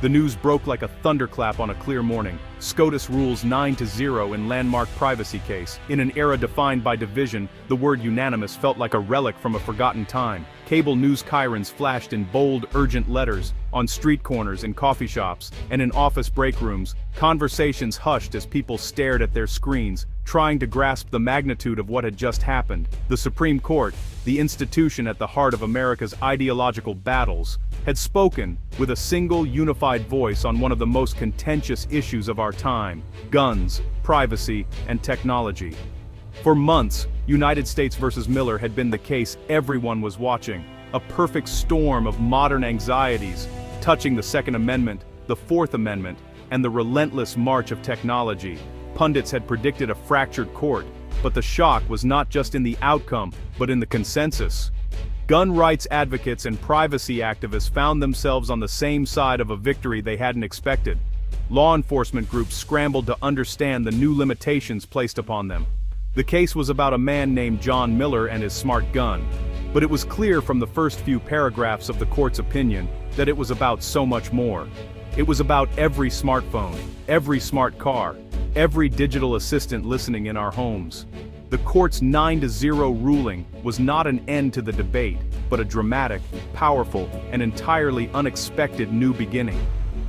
The news broke like a thunderclap on a clear morning. SCOTUS rules 9-0 in landmark privacy case. In an era defined by division, the word unanimous felt like a relic from a forgotten time. Cable news chyrons flashed in bold, urgent letters, on street corners, in coffee shops, and in office break rooms. Conversations hushed as people stared at their screens, trying to grasp the magnitude of what had just happened. The Supreme Court, the institution at the heart of America's ideological battles, had spoken with a single unified voice on one of the most contentious issues of our time: guns, privacy, and technology. For months, United States versus Miller had been the case everyone was watching, a perfect storm of modern anxieties, touching the Second Amendment, the Fourth Amendment, and the relentless march of technology. Pundits had predicted a fractured court, but the shock was not just in the outcome, but in the consensus. Gun rights advocates and privacy activists found themselves on the same side of a victory they hadn't expected. Law enforcement groups scrambled to understand the new limitations placed upon them. The case was about a man named John Miller and his smart gun, but it was clear from the first few paragraphs of the court's opinion that it was about so much more. It was about every smartphone, every smart car, every digital assistant listening in our homes. The court's 9-0 ruling was not an end to the debate, but a dramatic, powerful, and entirely unexpected new beginning.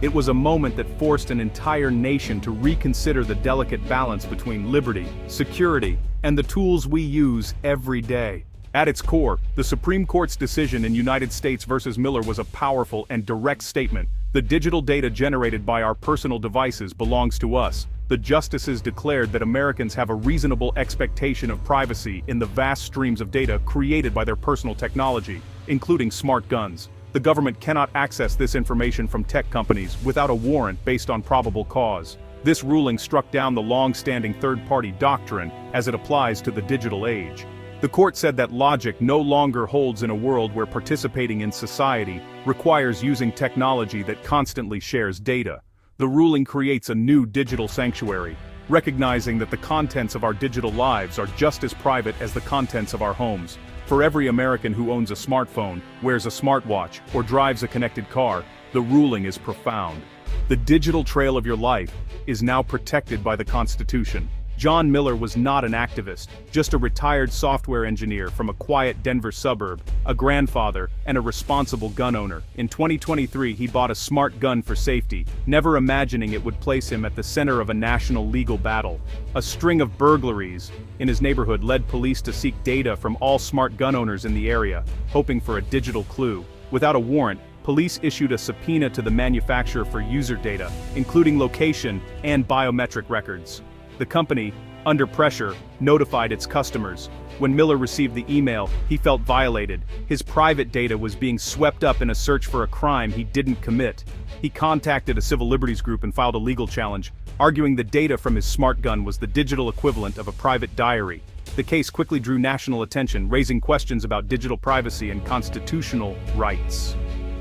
It was a moment that forced an entire nation to reconsider the delicate balance between liberty, security, and the tools we use every day. At its core, the Supreme Court's decision in United States versus Miller was a powerful and direct statement. The digital data generated by our personal devices belongs to us. The justices declared that Americans have a reasonable expectation of privacy in the vast streams of data created by their personal technology, including smart guns. The government cannot access this information from tech companies without a warrant based on probable cause. This ruling struck down the long-standing third-party doctrine as it applies to the digital age. The court said that logic no longer holds in a world where participating in society requires using technology that constantly shares data. The ruling creates a new digital sanctuary, recognizing that the contents of our digital lives are just as private as the contents of our homes. For every American who owns a smartphone, wears a smartwatch, or drives a connected car, the ruling is profound. The digital trail of your life is now protected by the Constitution. John Miller was not an activist, just a retired software engineer from a quiet Denver suburb, a grandfather, and a responsible gun owner. In 2023, he bought a smart gun for safety, never imagining it would place him at the center of a national legal battle. A string of burglaries in his neighborhood led police to seek data from all smart gun owners in the area, hoping for a digital clue. Without a warrant, police issued a subpoena to the manufacturer for user data, including location and biometric records. The company, under pressure, notified its customers. When Miller received the email, he felt violated. His private data was being swept up in a search for a crime he didn't commit. He contacted a civil liberties group and filed a legal challenge, arguing the data from his smart gun was the digital equivalent of a private diary. The case quickly drew national attention, raising questions about digital privacy and constitutional rights.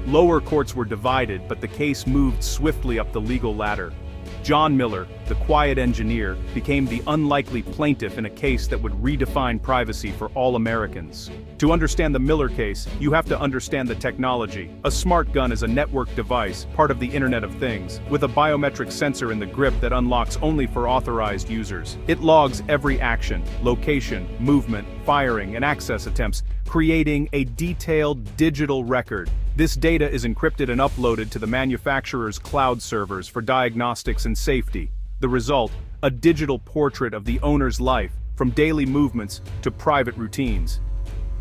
Lower courts were divided, but the case moved swiftly up the legal ladder. John Miller, the quiet engineer, became the unlikely plaintiff in a case that would redefine privacy for all Americans. To understand the Miller case, you have to understand the technology. A smart gun is a networked device, part of the Internet of Things, with a biometric sensor in the grip that unlocks only for authorized users. It logs every action, location, movement, firing, and access attempts, creating a detailed digital record. This data is encrypted and uploaded to the manufacturer's cloud servers for diagnostics and safety. The result, a digital portrait of the owner's life, from daily movements to private routines.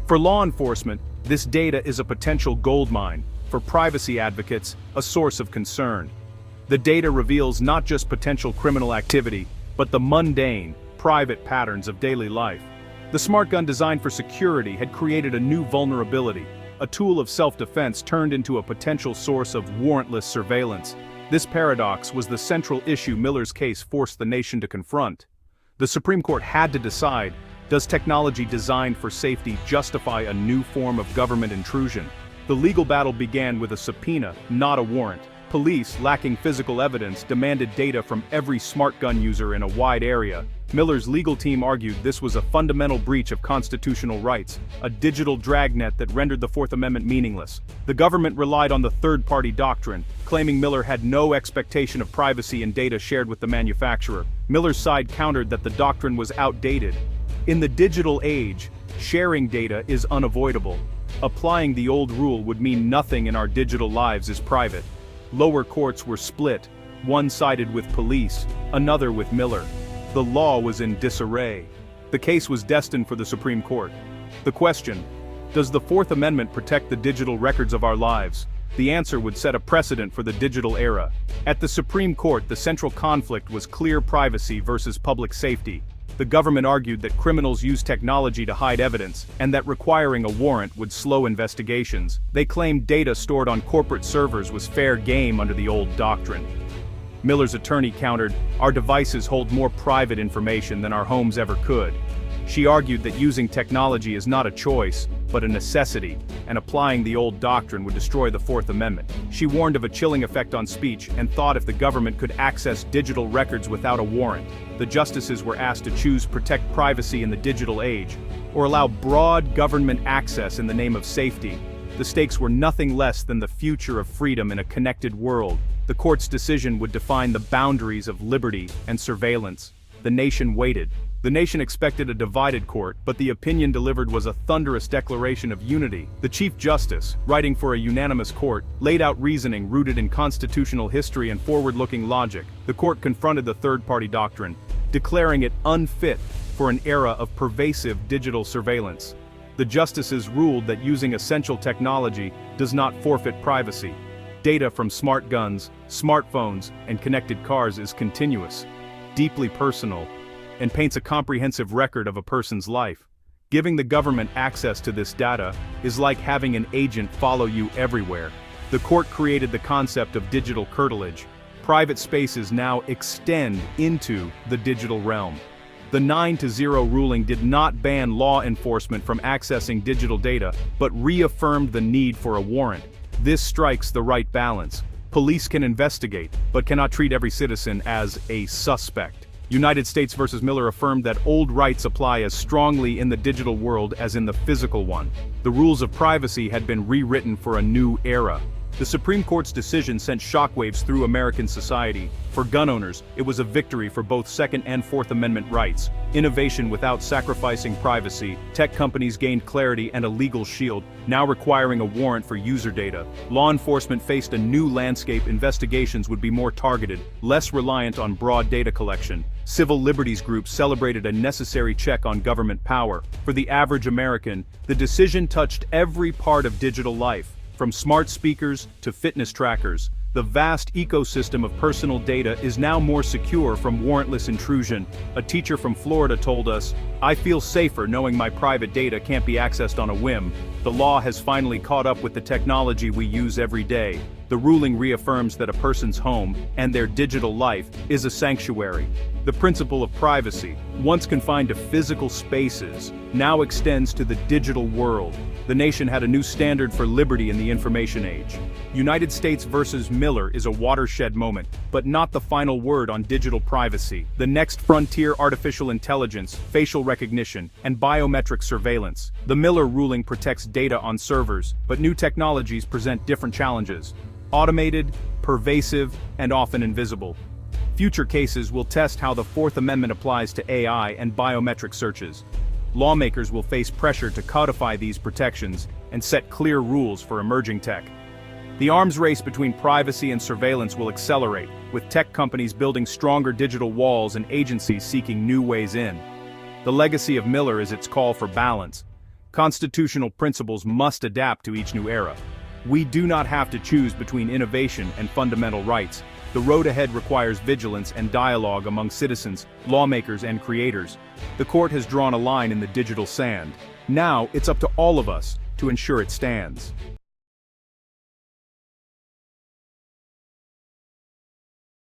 For law enforcement, this data is a potential goldmine. For privacy advocates, a source of concern. The data reveals not just potential criminal activity, but the mundane, private patterns of daily life. The smart gun designed for security had created a new vulnerability. A tool of self-defense turned into a potential source of warrantless surveillance. This paradox was the central issue Miller's case forced the nation to confront. The Supreme Court had to decide, does technology designed for safety justify a new form of government intrusion? The legal battle began with a subpoena, not a warrant. Police, lacking physical evidence, demanded data from every smart gun user in a wide area. Miller's legal team argued this was a fundamental breach of constitutional rights, a digital dragnet that rendered the Fourth Amendment meaningless. The government relied on the third-party doctrine, claiming Miller had no expectation of privacy in data shared with the manufacturer. Miller's side countered that the doctrine was outdated. In the digital age, sharing data is unavoidable. Applying the old rule would mean nothing in our digital lives is private. Lower courts were split, one sided with police, another with Miller. The law was in disarray. The case was destined for the Supreme Court. The question: does the Fourth Amendment protect the digital records of our lives? The answer would set a precedent for the digital era. At the Supreme Court, the central conflict was clear privacy versus public safety. The government argued that criminals use technology to hide evidence, and that requiring a warrant would slow investigations. They claimed data stored on corporate servers was fair game under the old doctrine. Miller's attorney countered, "Our devices hold more private information than our homes ever could." She argued that using technology is not a choice, but a necessity, and applying the old doctrine would destroy the Fourth Amendment. She warned of a chilling effect on speech and thought if the government could access digital records without a warrant, the justices were asked to choose protect privacy in the digital age, or allow broad government access in the name of safety. The stakes were nothing less than the future of freedom in a connected world. The court's decision would define the boundaries of liberty and surveillance. The nation waited. The nation expected a divided court, but the opinion delivered was a thunderous declaration of unity. The Chief Justice, writing for a unanimous court, laid out reasoning rooted in constitutional history and forward-looking logic. The court confronted the third-party doctrine, declaring it unfit for an era of pervasive digital surveillance. The justices ruled that using essential technology does not forfeit privacy. Data from smart guns, smartphones, and connected cars is continuous, deeply personal, and paints a comprehensive record of a person's life. Giving the government access to this data is like having an agent follow you everywhere. The court created the concept of digital curtilage. Private spaces now extend into the digital realm. The 9-0 ruling did not ban law enforcement from accessing digital data, but reaffirmed the need for a warrant. This strikes the right balance. Police can investigate, but cannot treat every citizen as a suspect. United States v. Miller affirmed that old rights apply as strongly in the digital world as in the physical one. The rules of privacy had been rewritten for a new era. The Supreme Court's decision sent shockwaves through American society. For gun owners, it was a victory for both Second and Fourth Amendment rights. Innovation without sacrificing privacy, tech companies gained clarity and a legal shield, now requiring a warrant for user data. Law enforcement faced a new landscape. Investigations would be more targeted, less reliant on broad data collection. Civil liberties groups celebrated a necessary check on government power. For the average American, the decision touched every part of digital life. From smart speakers to fitness trackers, the vast ecosystem of personal data is now more secure from warrantless intrusion. A teacher from Florida told us, "I feel safer knowing my private data can't be accessed on a whim." The law has finally caught up with the technology we use every day. The ruling reaffirms that a person's home and their digital life is a sanctuary. The principle of privacy, once confined to physical spaces, now extends to the digital world. The nation had a new standard for liberty in the information age. United States versus Miller is a watershed moment, but not the final word on digital privacy. The next frontier: artificial intelligence, facial recognition, and biometric surveillance. The Miller ruling protects data on servers, but new technologies present different challenges. Automated, pervasive, and often invisible. Future cases will test how the Fourth Amendment applies to AI and biometric searches. Lawmakers will face pressure to codify these protections and set clear rules for emerging tech. The arms race between privacy and surveillance will accelerate, with tech companies building stronger digital walls and agencies seeking new ways in. The legacy of Miller is its call for balance. Constitutional principles must adapt to each new era. We do not have to choose between innovation and fundamental rights. The road ahead requires vigilance and dialogue among citizens, lawmakers, and creators. The court has drawn a line in the digital sand. Now, it's up to all of us to ensure it stands.